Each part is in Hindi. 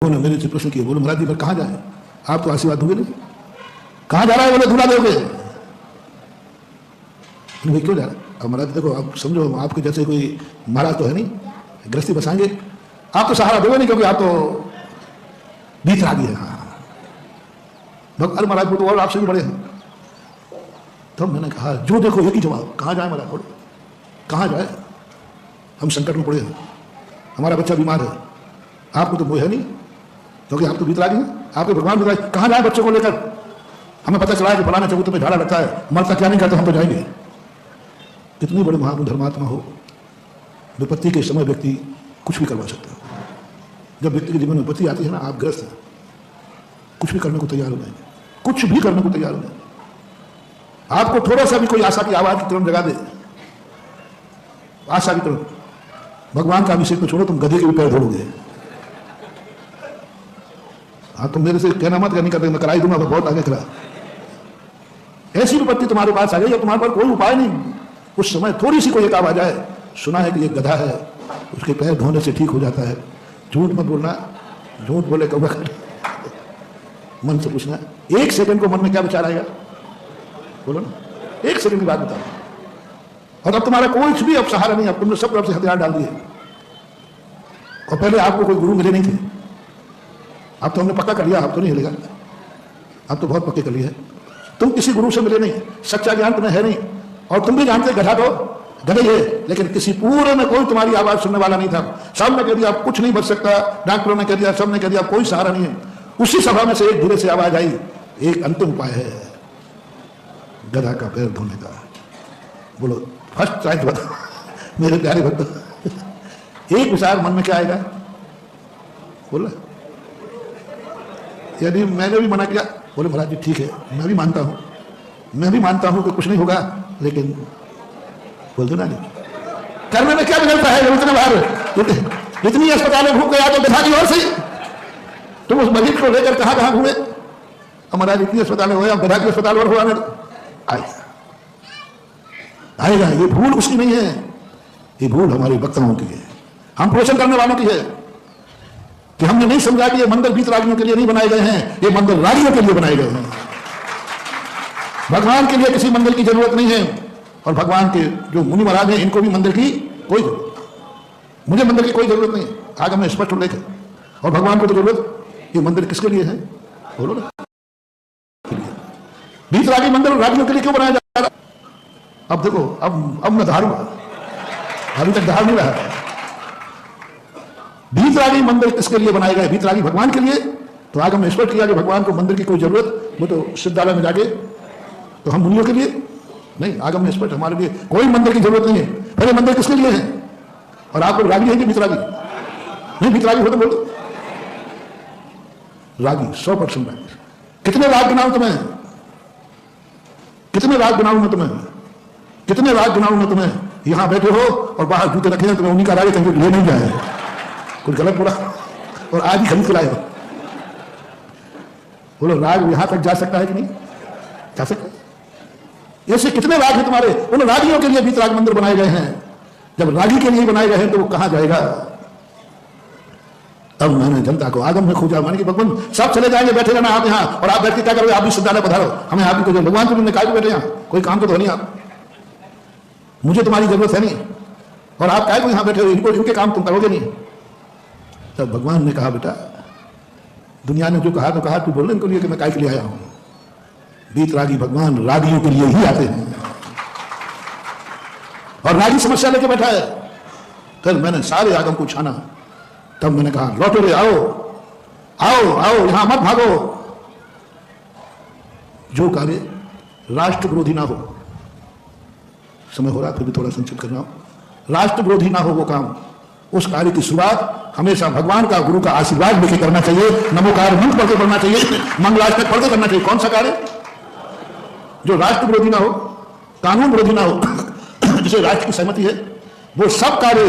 उन्होंने मेरे से प्रश्न किया, बोले महाराज जी पर कहाँ जाए, आप तो आशीर्वाद दोगे नहीं, कहाँ जा रहा है, बोले दूल्हा दोगे। भाई क्यों जा रहा है, अब महाराज देखो आप समझो, आपके जैसे कोई महाराज तो है नहीं, गृहस्थी बसाएंगे, आप तो सहारा दोगे नहीं क्योंकि आप तो बीत रागी है। हाँ अरे महाराज वो तो और आपसे भी बड़े हैं। तो मैंने कहा जो देखो एक ही जवाब, कहाँ जाए महाराज, बोलो कहाँ जाए, हम संकट में पड़े हैं, हमारा बच्चा बीमार है, आपको तो वो है नहीं क्योंकि आप तो बीतरागी हैं, आपके भगवान बीतरागी, कहाँ जाए बच्चों को लेकर, हमें पता चला है कि फलाना चबूतरे में झाड़ा लगता है, मरता क्या नहीं करता, हम तो जाएंगे। कितनी बड़े महान धर्मात्मा हो, विपत्ति के समय व्यक्ति कुछ भी करवा सकता है। जब व्यक्ति के जीवन में विपत्ति आती है ना, आप ग्रस्त हैं, कुछ भी करने को तैयार हो जाएंगे, कुछ भी करने को तैयार हो जाएंगे। आपको थोड़ा सा भी कोई आशा की आवाज की तरफ जगा दे, आशा की तरफ, भगवान का अभिषेक में छोड़ो, तुम गधे के भी पैर धोलोगे। हाँ तुम मेरे से कहना मत, नहीं करते, मैं कराई दूंगा, बहुत आगे करा। ऐसी विपत्ति तुम्हारे पास आ गई और तुम्हारे पास कोई उपाय नहीं, उस समय थोड़ी सी कोई एक आवाज आए, सुना है कि एक गधा है, उसके पैर धोने से ठीक हो जाता है, झूठ मत बोलना, झूठ बोले कौवा मन से पूछना, एक सेकंड को मन में क्या विचार आएगा, बोलो ना, एक सेकंड की बात बताओ। और अब तुम्हारा कोई भी अब सहारा नहीं, अब तुमने सब तरफ से हथियार डाल दिए। और पहले आपको कोई गुरु मिले नहीं थे, अब तो हमने पक्का कर लिया, अब तो नहीं हिलेगा, अब तो बहुत पक्के कर लिया है। तुम किसी गुरु से मिले नहीं, सच्चा ज्ञान तुम्हें है नहीं, और तुम भी जानते गधा तो गधे है, लेकिन किसी पूरे में कोई तुम्हारी आवाज सुनने वाला नहीं था। सब ने कह दिया आप कुछ नहीं बच सकता, डॉक्टरों ने कह दिया, सब ने कह दिया कोई सहारा नहीं है। उसी सभा में से एक धीरे से आवाज आई, एक अंतिम उपाय है, गधा का पैर धोने का। बोलो फर्स्ट चॉइस बताओ मेरे प्यारे भक्तों, एक विचार मन में क्या आएगा, बोला यदि मैंने भी मना किया, बोले महाराज जी ठीक है, मैं भी मानता हूं कि कुछ नहीं होगा, लेकिन बोल दो ना, करने में क्या बिगड़ता है, उतने बाहर इतनी अस्पतालें घूम गया तो गधा की ओर से तुम उस मरीज को लेकर कहां घूमे, महाराज इतनी अस्पतालें हुए, अब गधा की अस्पताल और हुआ आएगा। ये भूल उसकी नहीं है, ये भूल हमारे वक्ताओं की है, हम प्रवचन करने वालों की है कि हमने नहीं समझा कि ये मंदिर बीतरागियों के लिए नहीं बनाए गए हैं, ये मंदिर रागियों के लिए बनाए गए हैं। भगवान के लिए किसी मंदिर की जरूरत नहीं है, और भगवान के जो मुनि महाराज हैं इनको भी मंदिर की कोई जरूरत, मुझे मंदिर की कोई जरूरत नहीं, आगे मैं स्पष्ट उल्लेख है। और भगवान को तो जरूरत, ये मंदिर किसके लिए है, बोलो ना, बीतरागी मंदिर रागियों के लिए क्यों बनाया जा रहा। अब देखो, अब मैं धारूंगा, अभी तक धार नहीं रहा। बीतरागी मंदिर किसके लिए बनाए गए, बीतरागी भगवान के लिए, तो आगे हमने स्पष्ट किया कि भगवान को मंदिर की कोई जरूरत, वो तो सिद्धालय में जाके, तो हम मुनियों के लिए नहीं, आगे हमने स्पष्ट, हमारे लिए कोई मंदिर की जरूरत नहीं है। पहले मंदिर किसके लिए है, और आप लोग रागी है कि बीतरागी, नहीं बीतरागी हो तो बोलो, रागी 100% रागी। कितने राग गिनाऊं तुम्हें, कितने राग गिनाऊं मैं तुम्हें, कितने राग गिनाऊं मैं तुम्हें, यहां बैठे हो और बाहर जूते रखे हैं, तुम्हें उन्हीं का राग कहीं ले नहीं जाए, कुछ गलत बोला और आज ही खरीद के लाए हो। बोलो राग यहां तक जा सकता है कि नहीं जा सकता, ऐसे कितने राग हैं तुम्हारे, उन रागियों के लिए बीतराग मंदिर बनाए गए हैं। जब रागी के लिए बनाए गए हैं तो वो कहां जाएगा। तब मैंने जनता को आगम में खोजा, मैंने कि भगवान सब चले जाएंगे, बैठे रहना आप यहाँ, और आप बैठ के क्या करोगे, आप भी सिद्धालय पधारो, हमें आप भी भगवान को भी बैठे यहाँ, कोई काम को तो नहीं, आप मुझे तुम्हारी जरूरत है नहीं, और आप काय को यहाँ बैठे हो, इनके काम तुम करोगे नहीं। तब भगवान ने कहा बेटा, दुनिया ने जो कहा तो कहा, तू बोल इनको लिए कि मैं काय के लिए आया हूं। बीतरागी भगवान रागियों के लिए ही आते हैं, और रागी समस्या लेके बैठा है। फिर मैंने सारे आगम को छाना, तब मैंने कहा लौटो रे, आओ आओ आओ, यहां मत भागो। जो कार्य राष्ट्र विरोधी ना हो, समय हो रहा फिर भी थोड़ा संक्षिप्त कर रहा हूं, राष्ट्र विरोधी ना हो वो काम, उस कार्य की शुरुआत हमेशा भगवान का, गुरु का आशीर्वाद लेके करना चाहिए, नमोकार मंत्र पढ़ के करना चाहिए, मंगलाष्टक पढ़ के करना चाहिए। कौन सा कार्य जो राष्ट्र विरोधी ना हो, कानून विरोधी ना हो, जिसे राष्ट्र की सहमति है, वो सब कार्य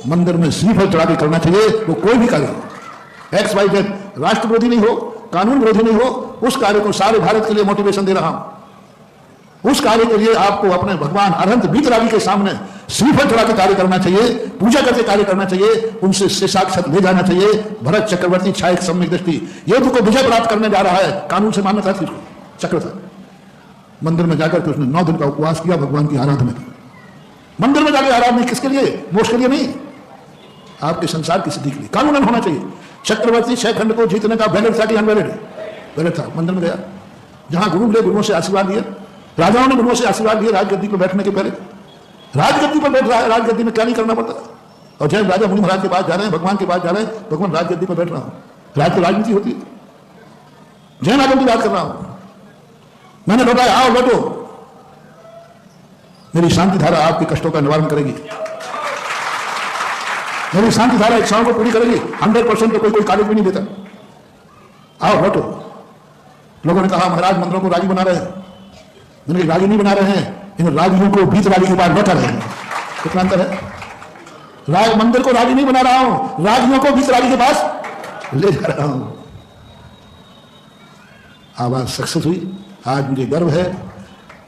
मंदिर में श्रीफल चढ़ा के करना चाहिए। वो कोई भी कार्य हो, एक्स वाई जेड, राष्ट्र विरोधी नहीं हो, कानून विरोधी नहीं हो, उस कार्य को सारे भारत के लिए मोटिवेशन दे रहा हूं। उस कार्य के लिए आपको अपने भगवान अनंत बीतरागी के सामने श्रीफल चढ़ा के कार्य करना चाहिए, पूजा करके कार्य करना चाहिए, उनसे साक्षात ले जाना चाहिए। भरत चक्रवर्ती छाया एक सम्यक दृष्टि, युद्ध को विजय प्राप्त करने जा रहा है, कानून से मान्यता थी, चक्र था। मंदिर में जाकर के उसने 9 दिन का उपवास किया, भगवान की आराधना की। मंदिर में जाकर आराधना किसके लिए? मोक्ष के लिए नहीं, आपके संसार की सिद्धि के लिए। कानूनन होना चाहिए। चक्रवर्ती शेखंड को जीतने का वैलिड था कि अनवैलिड? वैलिड था। मंदिर में गया, जहां गुरु मिले, गुरुओं से आशीर्वाद लिया। राजाओं ने गुरुओं से आशीर्वाद लिया राजगद्दी पर बैठने के पहले। राजगद्दी पर बैठ रहा है, राजगद्दी में क्या नहीं करना पड़ता। और जैन राजा मुनि महाराज के पास जा रहे हैं, भगवान के पास जा रहे हैं, भगवान राजगद्दी पर बैठ रहा हूं। राज तो राजनीति होती है। जैन आगम की बात कर रहा हूं, मैंने लौटाया, आओ बैठो, मेरी शांति धारा आपके कष्टों का निवारण करेगी, मेरी शांति धारा इच्छाओं को पूरी करेगी। 100% तो कोई कागज भी नहीं देता। आओ बैठो। लोगों ने कहा महाराज मंदिरों को रागी बना रहे हैं। मैंने रागी नहीं बना रहे हैं, इन रागियों को भीत रागी के पास बैठा रहे हैं। कितना अंतर है? राग मंदिर को रागी नहीं बना रहा हूं, रागियों को भीत रागी के पास ले जा रहा हूं। आवाज सक्सेस हुई। आज मुझे गर्व है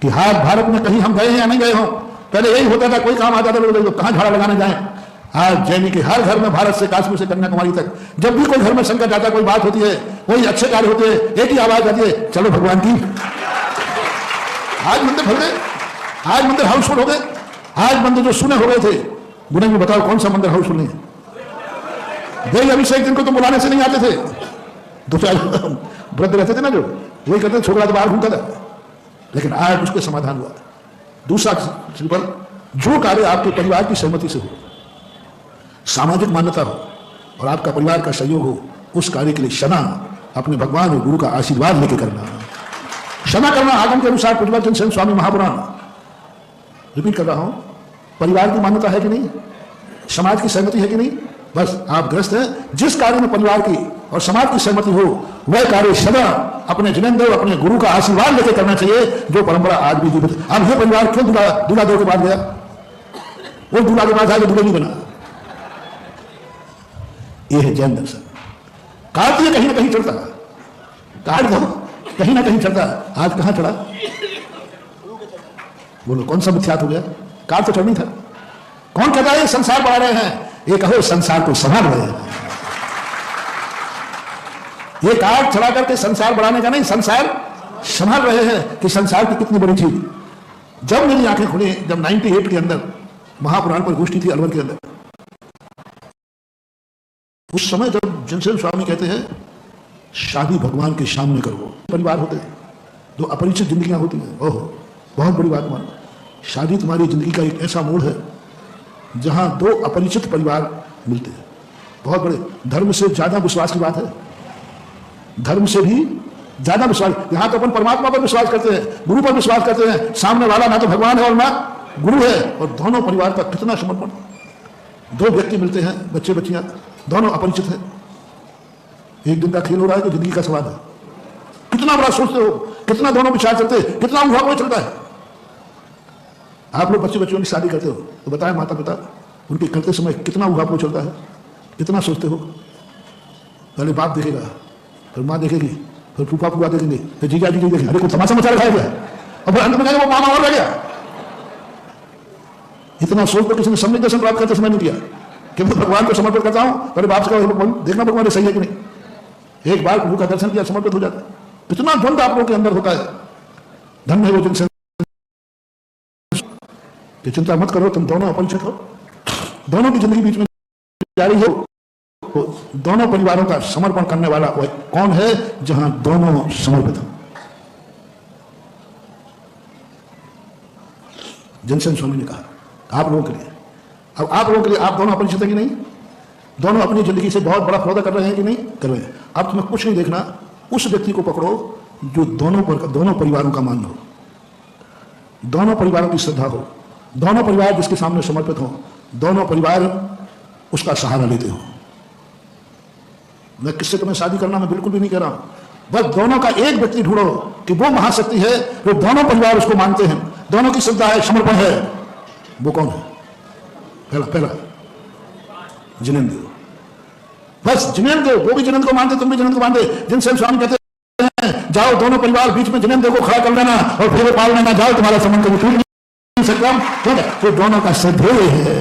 कि हाथ भारत में कहीं हम गए हैं या नहीं गए हो। पहले यही होता था, कोई काम आता था लोग कहां झाड़ा लगाने जाए। आज जैनी के हर घर में, भारत से कश्मीर से कन्याकुमारी तक, जब भी कोई घर में संकट आता, कोई बात होती है, कोई अच्छे कार्य होते हैं, एक ही आवाज आती है, चलो भगवान की। आज मंदिर भर गए, आज मंदिर हाउसफुल हो गए। आज मंदिर जो सुने हो गए थे, गुने में बताओ कौन सा मंदिर हाउसफुल नहीं है? देवी अभिषेक दिन को तो बुलाने से नहीं आते थे। 2-4 वृद्ध रहते थे ना, जो वही कहते छोकरा तो बाहर घूमता था। लेकिन आज उसके समाधान हुआ। दूसरा सिंपल, जो कार्य आपके परिवार की सहमति से हो, सामाजिक मान्यता हो और आपका परिवार का सहयोग हो, उस कार्य के लिए क्षमा अपने भगवान और गुरु का आशीर्वाद लेके करना। क्षमा करना आगम के अनुसार प्रतिवर्तन सेन स्वामी महापुराण। रिपीट कर रहा हूं, परिवार की मान्यता है कि नहीं, समाज की सहमति है कि नहीं, बस आप ग्रस्त हैं। जिस कार्य में परिवार की और समाज की सहमति हो, वह कार्य सदा अपने जिनेंद्र, अपने गुरु का आशीर्वाद लेकर करना चाहिए, जो परंपरा आज भी जीवित है। अब यह परिवार क्यों दूल्हा दो के पास गया? वो दूल्हा के पास आया, दूल्हे नहीं बना। यह है जैन दर्शन। कार्ड तो कहीं ना कहीं चढ़ता, कार्ड दो कहीं ना कहीं चढ़ता। आज कहां चढ़ा? बोलो कौन सा मिथ्यात हो गया? कार्ड तो चढ़नी था। कौन कहता है संसार बढ़ा रहे हैं? ये कहो संसार को संभाल रहे हैं। ये कार्ड चढ़ा करके संसार बढ़ाने का नहीं, संसार संभाल रहे हैं। कि संसार की कितनी बड़ी चीज। जब मेरी आंखें खुली, जब 98 के अंदर महापुराण पर गोष्ठी थी अलवर के अंदर, उस समय जब जनसेन स्वामी कहते हैं शादी भगवान के सामने करो। परिवार होते हैं, दो अपरिचित जिंदगियां होती हैं। ओह बहुत बड़ी बात मानो, शादी तुम्हारी जिंदगी का एक ऐसा मोड़ है जहां दो अपरिचित परिवार मिलते हैं। बहुत बड़े, धर्म से ज्यादा विश्वास की बात है, धर्म से भी ज्यादा विश्वास। यहां तो अपन परमात्मा पर विश्वास करते हैं, गुरु पर विश्वास करते हैं। सामने वाला ना तो भगवान है और ना गुरु है, और दोनों परिवार का कितना समर्पण। दो व्यक्ति मिलते हैं, बच्चे बच्चियां, दोनों अपरिचित हैं। एक दिन का खेल हो रहा है कि जिंदगी का सवाल है। कितना बड़ा सोचते हो, कितना दोनों विचार चलते हैं, कितना अनुभव चलता है। आप लोग बच्चे बच्चों की शादी करते हो तो बताएं माता पिता उनके करते समय कितना अनुभव चलता है, कितना सोचते हो। पहले बाप देखेगा, फिर माँ देखेगी, फिर फूफा फूफा देखेंगे, फिर जीजा जी देखेंगे। अरे कोई तमाशा मचा रखा है, और फिर अंत में वो मामा और रह गया। इतना सोच कर किसी ने सम्यक दर्शन प्राप्त करते समय नहीं किया कि मैं भगवान को समर्पित करता हूं। पहले बाप से देखना भगवान सही है कि नहीं। एक बार प्रभु का दर्शन किया, समर्पित हो जाता है। कितना द्वंद्व आप लोगों के अंदर होता है। धन है वो जिनसे कि चिंता मत करो, तुम दोनों अपरिचित हो, दोनों की जिंदगी बीच में जारी हो। तो दोनों परिवारों का समर्पण करने वाला वह कौन है? जहां दोनों समर्पित हो। जनसेन स्वामी ने कहा आप लोगों के लिए, अब आप लोगों के लिए, आप दोनों अपरिचित है कि नहीं? दोनों अपनी जिंदगी से बहुत बड़ा सौदा कर रहे हैं कि नहीं कर रहे हैं? अब तुम्हें कुछ नहीं देखना, उस व्यक्ति को पकड़ो जो दोनों परिवारों का मान हो, दोनों परिवारों की श्रद्धा हो, दोनों परिवार जिसके सामने समर्पित हो, दोनों परिवार उसका सहारा लेते हो। मैं किससे तुम्हें शादी करना मैं बिल्कुल भी नहीं कह रहा हूं, बस दोनों का एक व्यक्ति ढूंढो कि वो महाशक्ति है, वो दोनों परिवार उसको मानते हैं, दोनों की श्रद्धा है, समर्पण है। वो कौन है? पहला जिनेंद्र। बस जिनेंद्र, वो भी जिनेंद्र को मानते, तुम भी जिनेंद्र को मानते। जिनसे स्वामी कहते हैं जाओ दोनों परिवार बीच में जिनेंद्र को खड़ा कर लेना और फिर पाल लेना, जाओ तुम्हारा संबंध कभी टूट संग्राम क्यों है? तो दोनों का सदैव है।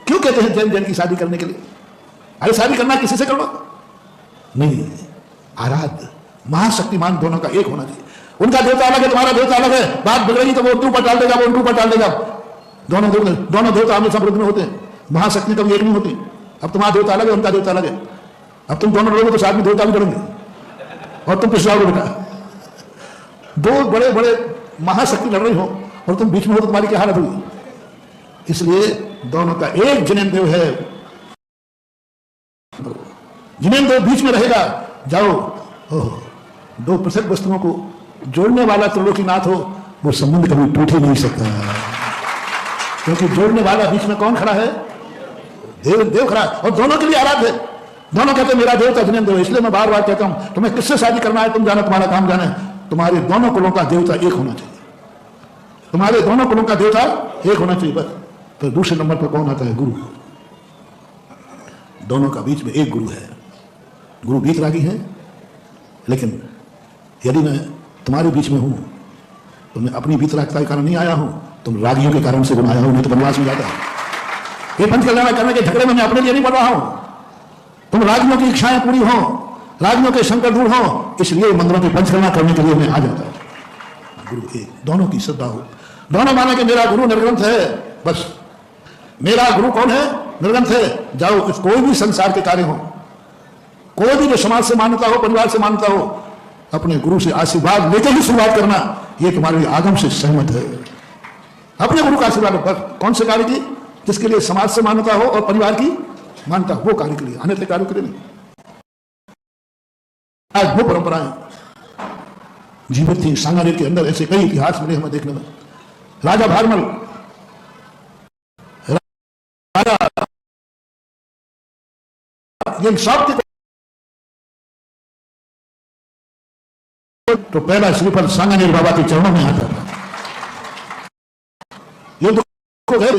क्यों कहते हैं जैन जैन की शादी करने के लिए? अरे शादी करना किसी से करो नहीं, आराध्य महाशक्तिमान दोनों का एक होना चाहिए। उनका देवता अलग है, तुम्हारा देवता अलग है, बात बिगड़ेगी तो वो उनके ऊपर डाल देगा, वो उनके ऊपर डाल देगा। दोनों देवता हमेशा विरुद्ध में होते हैं, महाशक्ति कभी एक नहीं होती। अब तुम्हारा देवता अलग है, उनका देवता अलग है। अब तुम दोनों लड़ोगे तो साथ में देवता भी लड़ेंगे और तुम पिछड़ोगे बेटा। दो बड़े बड़े महाशक्ति लड़ रही हो और तुम बीच में हो तो तुम्हारी क्या हालत होगी? इसलिए दोनों का एक जिनेन्द्र है, जिनेन्द्र बीच में रहेगा। जाओ, दो पृथक वस्तुओं को जोड़ने वाला त्रिलोकीनाथ हो, वो संबंध कभी टूट ही नहीं सकता, क्योंकि जोड़ने वाला बीच में कौन खड़ा है? देव खड़ा। और दोनों के लिए आराध्य है। दोनों कहते हैं मेरा देवता जिनेन्द्र। इसलिए मैं बार बार कहता हूं, तुम्हें किससे शादी करना है तुम जानो, तुम्हारा काम जाने। तुम्हारे दोनों कुलों का देवता एक होना चाहिए, तुम्हारे दोनों कुलों का देवता एक होना चाहिए बस। तो दूसरे नंबर पर कौन आता है? गुरु। दोनों का बीच में एक गुरु है। गुरु वीतरागी है, लेकिन यदि मैं तुम्हारे बीच में हूं तो मैं अपनी वीतरागता के कारण नहीं आया हूं, तुम रागियों के कारण से आया हूं, नहीं तो वनवास में जाता। ये पंचकल्याण करने के झगड़े में मैं अपने लिए नहीं बढ़ रहा हूं। तुम रागियों की इच्छाएं पूरी हो, रागियों के संकट दूर हो, इसलिए मंदिरों की पंचकल्याण करने के लिए मैं आ जाता हूं। गुरु एक, दोनों की श्रद्धा हो, दोनों माने कि मेरा गुरु निर्ग्रंथ है। बस मेरा गुरु कौन है? निर्ग्रंथ है। जाओ, कोई भी संसार के कार्य हो, कोई भी जो समाज से मान्यता हो, परिवार से मान्यता हो, अपने गुरु से आशीर्वाद लेकर ही शुरुआत करना। यह तुम्हारे लिए आगम से सहमत है। अपने गुरु का आशीर्वाद बस। कौन से कार्य की? जिसके लिए समाज से मान्यता हो और परिवार की मान्यता, वो कार्य के लिए, अन्य कार्यों के लिए नहीं। आज वो परंपराएं जीवित थी। सांगानेर के अंदर ऐसे कई इतिहास मिले हमें देखने में। राजा भारमल, राजा ये सब तो पहला श्रीफल सांगानेर बाबा के चरणों में आता था। ये दुख है,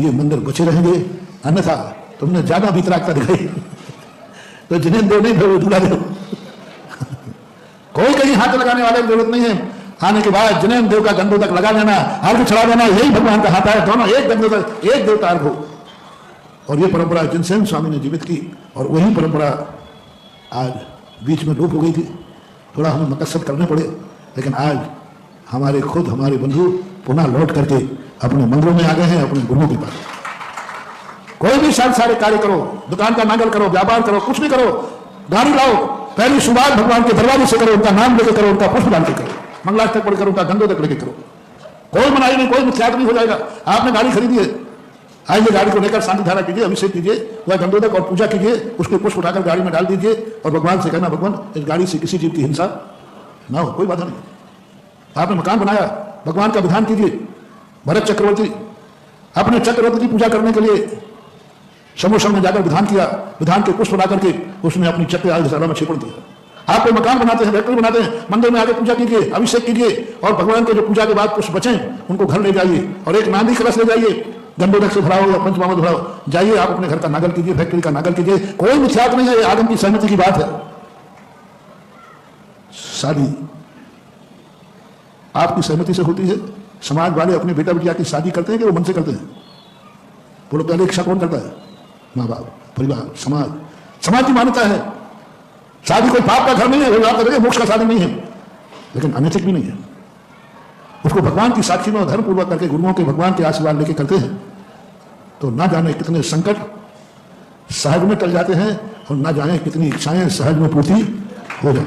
ये मंदिर बचे रहेंगे, अन्यथा तुमने ज्यादा वीतरागता दिखाई तो जिनेन्द्र नहीं थे, दूल्हा देव। कोई कहीं हाथ लगाने वाले की जरूरत नहीं है। आने के बाद जिनेन्द्र देव का गंडोदक लगा देना, अर्घ चढ़ा देना, यही भगवान का हाथ है। दोनों एक गंडोदक, एक देवता अर्घ हो। और ये परंपरा जिनसेन स्वामी ने जीवित की, और वही परंपरा आज बीच में लोप हो गई थी। थोड़ा हमें मकसद करने पड़े, लेकिन आज हमारे बंधु पुनः लौट करके अपने मंदिरों में आ गए हैं, अपने गुरुओं के पास। कोई भी सांसारिक कार्य करो, दुकान का नागल करो, व्यापार करो, कुछ भी करो, गाड़ी लाओ, पहली शुरुआत भगवान के दरवाजे से करो, उनका नाम लेकर करो, उनका पुष्प डाल के करो, मंगलाष्टक पढ़कर, उनका गंडोदक लेकर करो। कोई मनाही नहीं, कोई मिथ्यात्व नहीं हो जाएगा। आपने गाड़ी खरीदी है, आइए गाड़ी को लेकर शांति धारा कीजिए, अभिषेक कीजिए, वह गंडोदक और पूजा कीजिए, उसके पुष्प उठाकर गाड़ी में डाल दीजिए और भगवान से कहना, भगवान इस गाड़ी से किसी जीव की हिंसा ना हो, कोई बाधा नहीं। आपने मकान बनाया, भगवान का विधान कीजिए। भरत चक्रवर्ती अपने चक्रवर्ती की पूजा करने के लिए समोसन में जाकर विधान किया, विधान के पुष्प ला करके उसने अपनी चक्र आयुधशाला में छिपड़ दिया। आप कोई मकान बनाते हैं, फैक्ट्री बनाते हैं, मंदिर में आके पूजा कीजिए, अभिषेक कीजिए, और भगवान के जो पूजा के बाद पुष्प बचे उनको घर ले जाइए और एक नांदी कलश ले जाइए, गंडोदक से भराओ या पंचमामृत भराओ, जाइए आप अपने घर का नागल कीजिए, फैक्ट्री का नागल कीजिए। कोई मिथ्यात्व नहीं है, आदम की सहमति की बात है। शादी आपकी सहमति से होती है। समाज वाले अपने बेटा बेटिया की शादी करते हैं कि वो मन से करते हैं? बोलो, पहले इच्छा कौन करता है? माँ बाप, परिवार, समाज। समाज की मान्यता है शादी कोई पाप का घर नहीं है, मोक्ष का साधन नहीं है, लेकिन अनैतिक भी नहीं है। उसको भगवान की साक्षी में धर्म पूर्वक करके गुरुओं के भगवान के आशीर्वाद लेके करते हैं तो ना जाने कितने संकट सहज में टल जाते हैं और ना जाने कितनी इच्छाएं सहज में पूर्ति हो जाती।